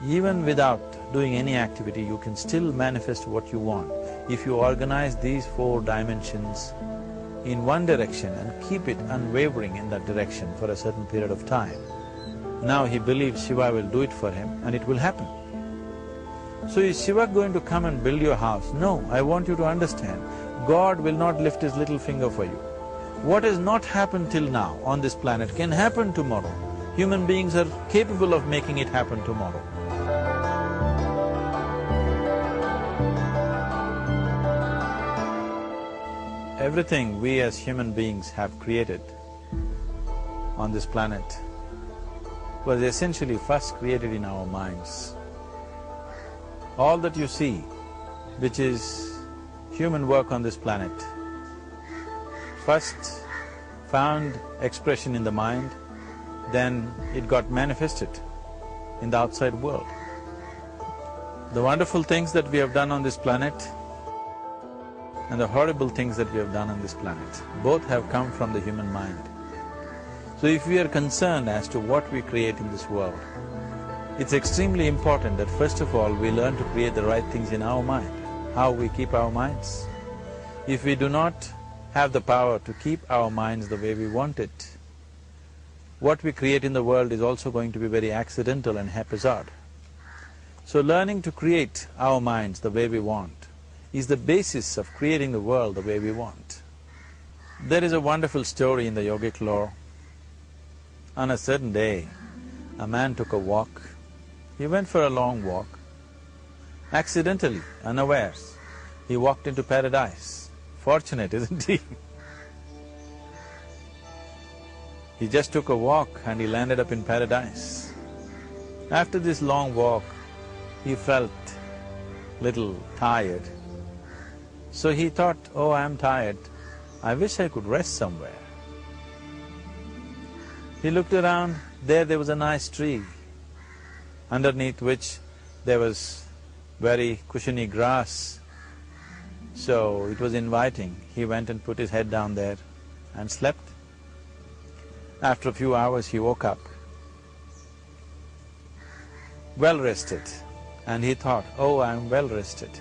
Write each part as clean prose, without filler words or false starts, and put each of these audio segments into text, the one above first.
Even without doing any activity, you can still manifest what you want if you organize these 4 dimensions in one direction and keep it unwavering in that direction for a certain period of time. Now he believes Shiva will do it for him and it will happen. So is Shiva going to come and build your house? No, I want you to understand, God will not lift his little finger for you. What has not happened till now on this planet can happen tomorrow. Human beings are capable of making it happen tomorrow. Everything we as human beings have created on this planet was essentially first created in our minds. All that you see, which is human work on this planet, first found expression in the mind, then it got manifested in the outside world. The wonderful things that we have done on this planet and the horrible things that we have done on this planet, both have come from the human mind. So if we are concerned as to what we create in this world, it's extremely important that first of all we learn to create the right things in our mind, how we keep our minds. If we do not have the power to keep our minds the way we want it, what we create in the world is also going to be very accidental and haphazard. So learning to create our minds the way we want is the basis of creating the world the way we want. There is a wonderful story in the yogic lore. On a certain day, a man took a walk. He went for a long walk. Accidentally, unawares, he walked into paradise. Fortunate, isn't he? He just took a walk and he landed up in paradise. After this long walk, he felt little tired. So he thought, oh, I'm tired, I wish I could rest somewhere. He looked around, there was a nice tree, underneath which there was very cushiony grass. So it was inviting. He went and put his head down there and slept. After a few hours he woke up, well rested, and he thought, oh, I'm well rested,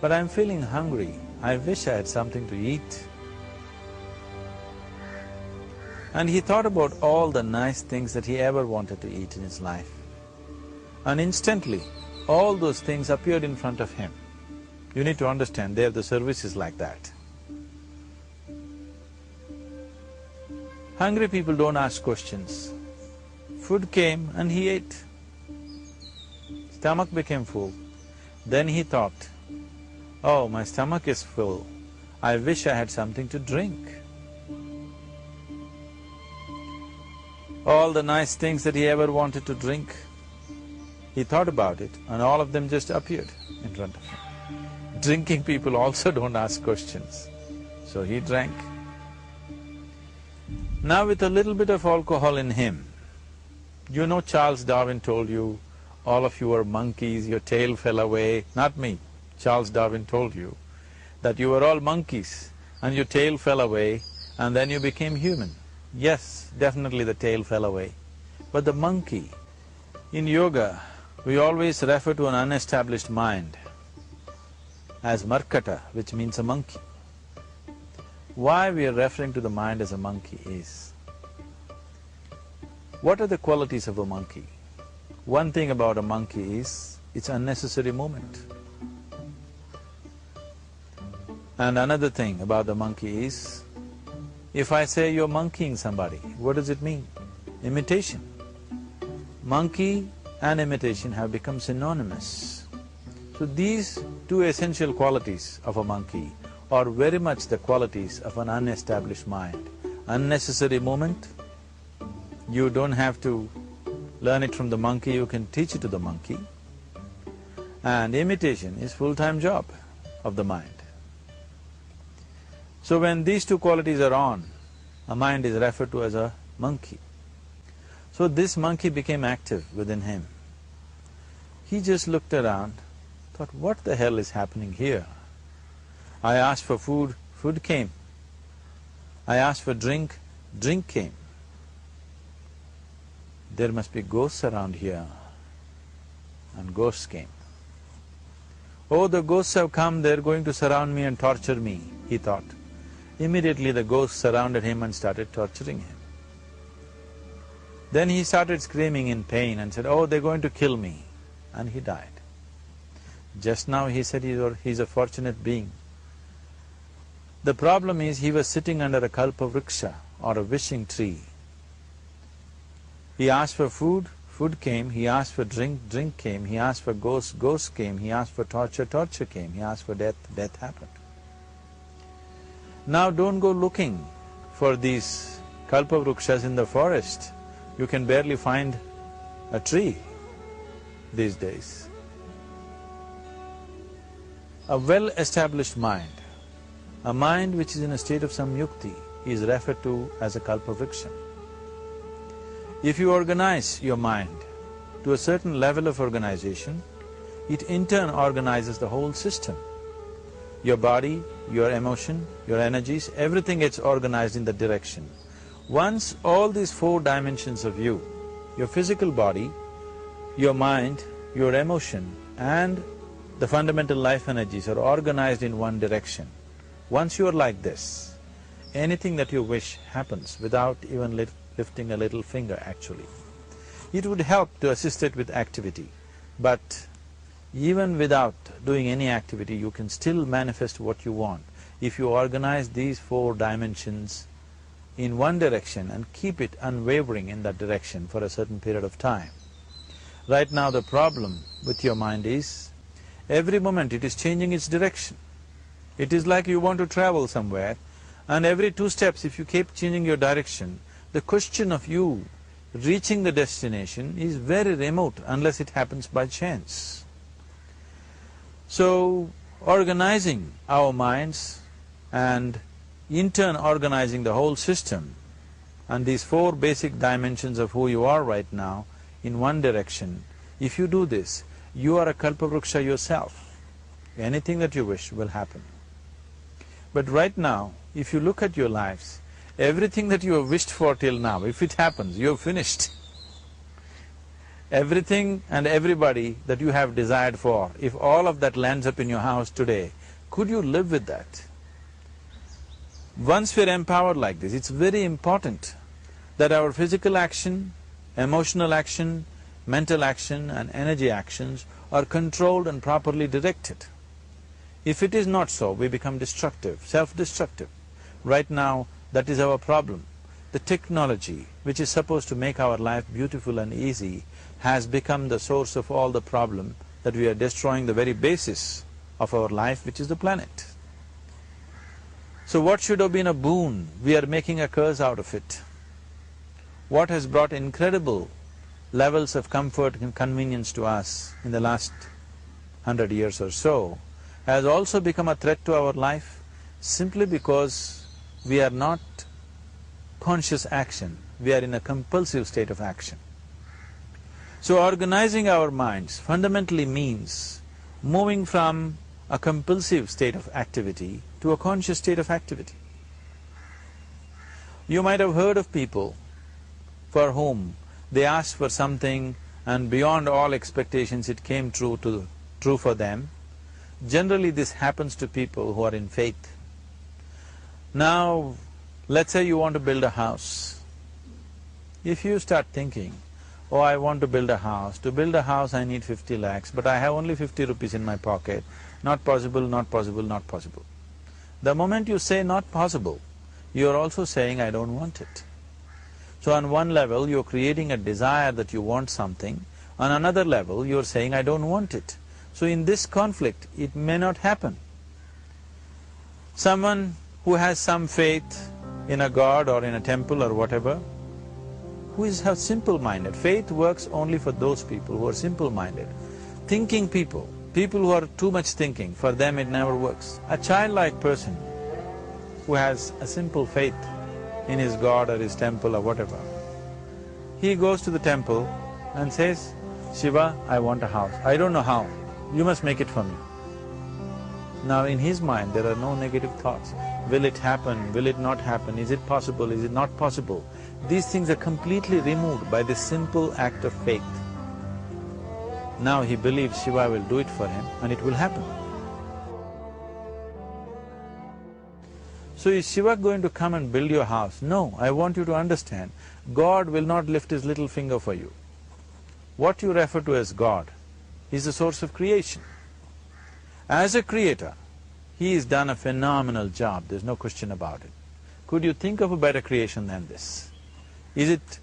but I'm feeling hungry, I wish I had something to eat. And he thought about all the nice things that he ever wanted to eat in his life. And instantly, all those things appeared in front of him. You need to understand, there the service is like that. Hungry people don't ask questions. Food came and he ate. Stomach became full. Then he thought, oh, my stomach is full, I wish I had something to drink. All the nice things that he ever wanted to drink, he thought about it and all of them just appeared in front of him. Drinking people also don't ask questions, so he drank. Now with a little bit of alcohol in him, you know Charles Darwin told you, all of you are monkeys, your tail fell away. Not me, Charles Darwin told you that you were all monkeys and your tail fell away and then you became human. Yes, definitely the tail fell away. But the monkey, in yoga, we always refer to an unestablished mind as markata, which means a monkey. Why we are referring to the mind as a monkey is, what are the qualities of a monkey? One thing about a monkey is, it's unnecessary movement. And another thing about the monkey is, if I say you're monkeying somebody, what does it mean? Imitation. Monkey and imitation have become synonymous. So these two essential qualities of a monkey are very much the qualities of an unestablished mind. Unnecessary movement, you don't have to learn it from the monkey, you can teach it to the monkey. And imitation is full-time job of the mind. So when these two qualities are on, a mind is referred to as a monkey. So this monkey became active within him. He just looked around, thought, what the hell is happening here? I asked for food, food came. I asked for drink, drink came. There must be ghosts around here. and ghosts came. Oh, the ghosts have come, they're going to surround me and torture me, he thought. Immediately the ghosts surrounded him and started torturing him. Then he started screaming in pain and said, oh, they're going to kill me, and he died. Just now he said he's a fortunate being. The problem is he was sitting under a kalpavriksha or a wishing tree. He asked for food, food came, he asked for drink, drink came, he asked for ghost, ghost came, he asked for torture, torture came, he asked for death, death happened. Now don't go looking for these kalpavrukshas in the forest. You can barely find a tree these days. A well-established mind, a mind which is in a state of samyukti, is referred to as a kalpavriksha. If you organize your mind to a certain level of organization, it in turn organizes the whole system. Your body, your emotion, your energies, everything gets organized in that direction. Once all these four dimensions of you, your physical body, your mind, your emotion and the fundamental life energies are organized in one direction, once you are like this, anything that you wish happens without even lifting a little finger actually. It would help to assist it with activity, but even without doing any activity, you can still manifest what you want if you organize these four dimensions in one direction and keep it unwavering in that direction for a certain period of time. Right now the problem with your mind is, every moment it is changing its direction. It is like you want to travel somewhere, and every 2 steps if you keep changing your direction, the question of you reaching the destination is very remote unless it happens by chance. So, organizing our minds and in turn organizing the whole system and these four basic dimensions of who you are right now in one direction, if you do this, you are a kalpavruksha yourself. Anything that you wish will happen. But right now, if you look at your lives, everything that you have wished for till now, if it happens, you have finished. Everything and everybody that you have desired for, if all of that lands up in your house today, could you live with that? Once we're empowered like this, it's very important that our physical action, emotional action, mental action and energy actions are controlled and properly directed. If it is not so, we become destructive, self-destructive. Right now, that is our problem. The technology, which is supposed to make our life beautiful and easy, has become the source of all the problem, that we are destroying the very basis of our life, which is the planet. So what should have been a boon, we are making a curse out of it. What has brought incredible levels of comfort and convenience to us in the last 100 years or so has also become a threat to our life simply because we are not conscious action, we are in a compulsive state of action. So organizing our minds fundamentally means moving from a compulsive state of activity to a conscious state of activity. You might have heard of people for whom they asked for something and beyond all expectations it came true for them. Generally this happens to people who are in faith. Now, let's say you want to build a house. If you start thinking, oh, I want to build a house, to build a house I need 50 lakhs, but I have only 50 rupees in my pocket, not possible, not possible, not possible. The moment you say not possible, you are also saying I don't want it. So on one level you're creating a desire that you want something, on another level you're saying I don't want it. So in this conflict, it may not happen. Someone who has some faith in a god or in a temple or whatever, who is simple-minded. Faith works only for those people who are simple-minded. Thinking people, people who are too much thinking, for them it never works. A childlike person who has a simple faith in his god or his temple or whatever, he goes to the temple and says, Shiva, I want a house. I don't know how, you must make it for me. Now in his mind there are no negative thoughts. Will it happen? Will it not happen? Is it possible? Is it not possible? These things are completely removed by this simple act of faith. Now he believes Shiva will do it for him and it will happen. So is Shiva going to come and build your house? No, I want you to understand, God will not lift his little finger for you. What you refer to as God is the source of creation. As a creator, he has done a phenomenal job, there's no question about it. Could you think of a better creation than this? Is it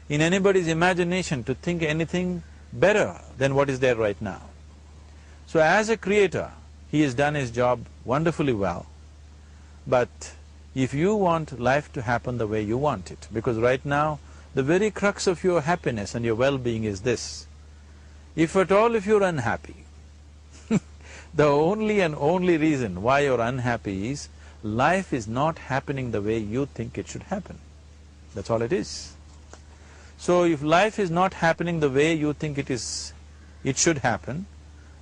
in anybody's imagination to think anything better than what is there right now? So as a creator, he has done his job wonderfully well. But if you want life to happen the way you want it, because right now, the very crux of your happiness and your well-being is this. If at all if you're unhappy, the only and only reason why you're unhappy is life is not happening the way you think it should happen. That's all it is. So if life is not happening the way you think it should happen,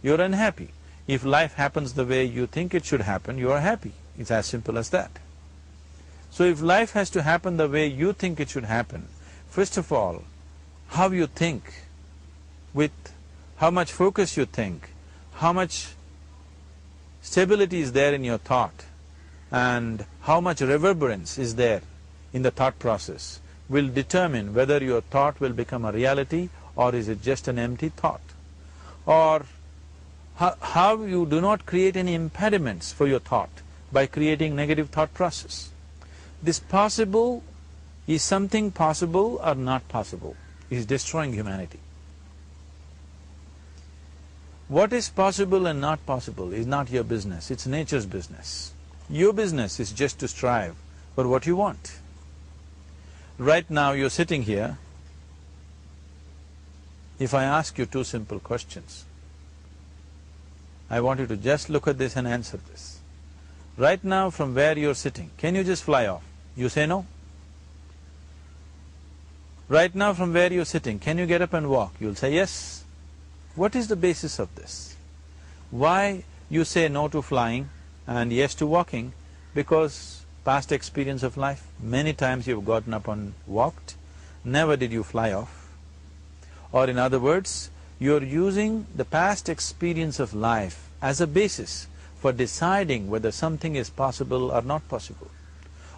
you're unhappy. If life happens the way you think it should happen, you are happy. It's as simple as that. So if life has to happen the way you think it should happen, first of all, how you think, with how much focus you think, how much stability is there in your thought, and how much reverberance is there in the thought process will determine whether your thought will become a reality or is it just an empty thought. Or how you do not create any impediments for your thought by creating negative thought process. This possible is something possible or not possible, is destroying humanity. What is possible and not possible is not your business, it's nature's business. Your business is just to strive for what you want. Right now you're sitting here, if I ask you two simple questions, I want you to just look at this and answer this. Right now from where you're sitting, can you just fly off? You say no. Right now from where you're sitting, can you get up and walk? You'll say yes. What is the basis of this? Why you say no to flying and yes to walking? Because past experience of life, many times you've gotten up and walked, never did you fly off. Or in other words, you're using the past experience of life as a basis for deciding whether something is possible or not possible.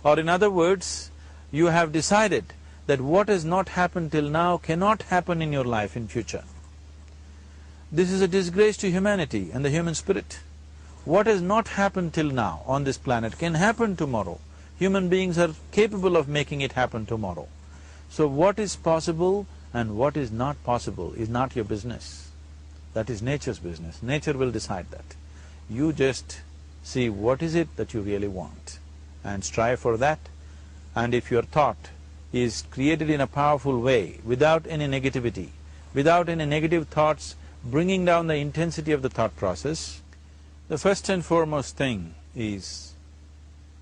Or in other words, you have decided that what has not happened till now cannot happen in your life in future. This is a disgrace to humanity and the human spirit. What has not happened till now on this planet can happen tomorrow. Human beings are capable of making it happen tomorrow. So what is possible and what is not possible is not your business. That is nature's business. Nature will decide that. You just see what is it that you really want and strive for that. And if your thought is created in a powerful way, without any negativity, without any negative thoughts bringing down the intensity of the thought process, the first and foremost thing is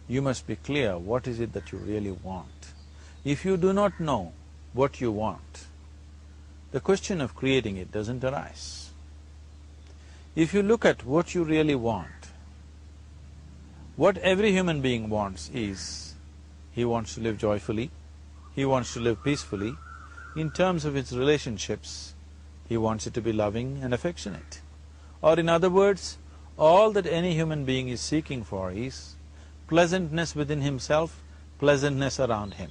you must be clear what is it that you really want. If you do not know what you want, the question of creating it doesn't arise. If you look at what you really want, what every human being wants is, he wants to live joyfully, he wants to live peacefully. In terms of its relationships, he wants it to be loving and affectionate. Or in other words, all that any human being is seeking for is pleasantness within himself, pleasantness around him.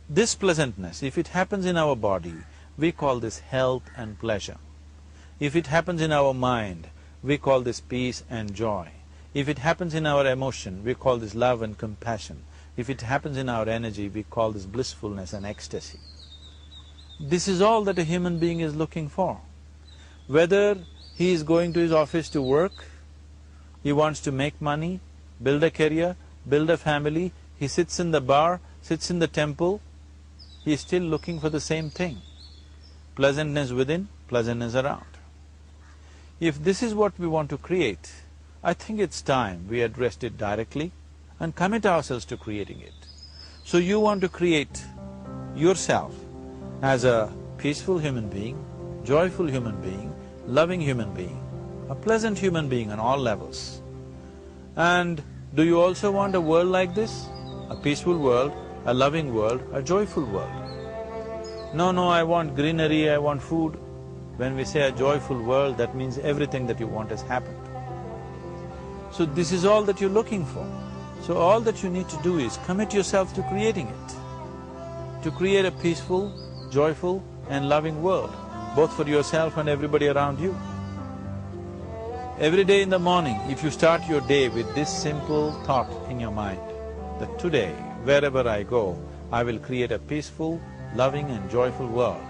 This pleasantness, if it happens in our body, we call this health and pleasure. If it happens in our mind, we call this peace and joy. If it happens in our emotion, we call this love and compassion. If it happens in our energy, we call this blissfulness and ecstasy. This is all that a human being is looking for. Whether he is going to his office to work, he wants to make money, build a career, build a family, he sits in the bar, sits in the temple, he is still looking for the same thing. Pleasantness within, pleasantness around. If this is what we want to create, I think it's time we addressed it directly and commit ourselves to creating it. So you want to create yourself as a peaceful human being, joyful human being, loving human being, a pleasant human being on all levels. And do you also want a world like this? A peaceful world, a loving world, a joyful world? No, I want greenery, I want food. When we say a joyful world, that means everything that you want has happened. So this is all that you're looking for. So all that you need to do is commit yourself to creating it, to create a peaceful, joyful and loving world, both for yourself and everybody around you. Every day in the morning, if you start your day with this simple thought in your mind, that today, wherever I go, I will create a peaceful, loving and joyful world.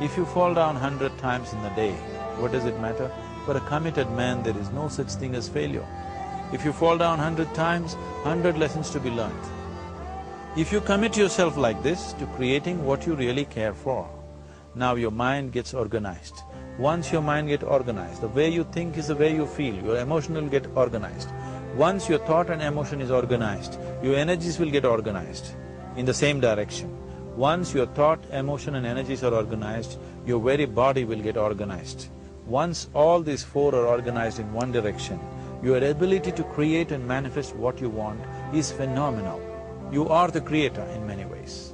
If you fall down 100 times in the day, what does it matter? For a committed man, there is no such thing as failure. If you fall down 100 times, 100 lessons to be learnt. If you commit yourself like this to creating what you really care for, now your mind gets organized. Once your mind gets organized, the way you think is the way you feel, your emotion will get organized. Once your thought and emotion is organized, your energies will get organized in the same direction. Once your thought, emotion and energies are organized, your very body will get organized. Once all these four are organized in one direction, your ability to create and manifest what you want is phenomenal. You are the creator in many ways.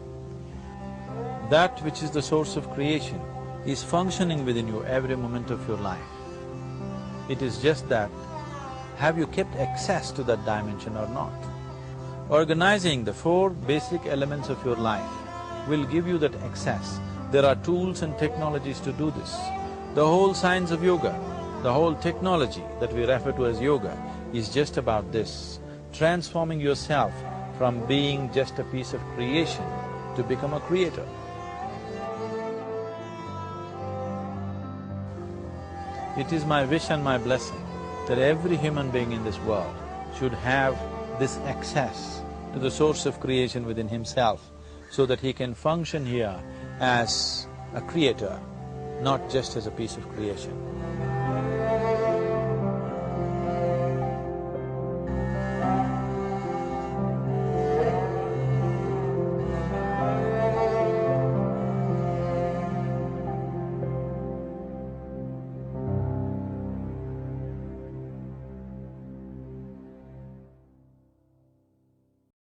That which is the source of creation is functioning within you every moment of your life. It is just that, have you kept access to that dimension or not? Organizing the four basic elements of your life will give you that access. There are tools and technologies to do this. The whole science of yoga, the whole technology that we refer to as yoga is just about this, transforming yourself from being just a piece of creation to become a creator. It is my wish and my blessing that every human being in this world should have this access to the source of creation within himself, so that he can function here as a creator, not just as a piece of creation.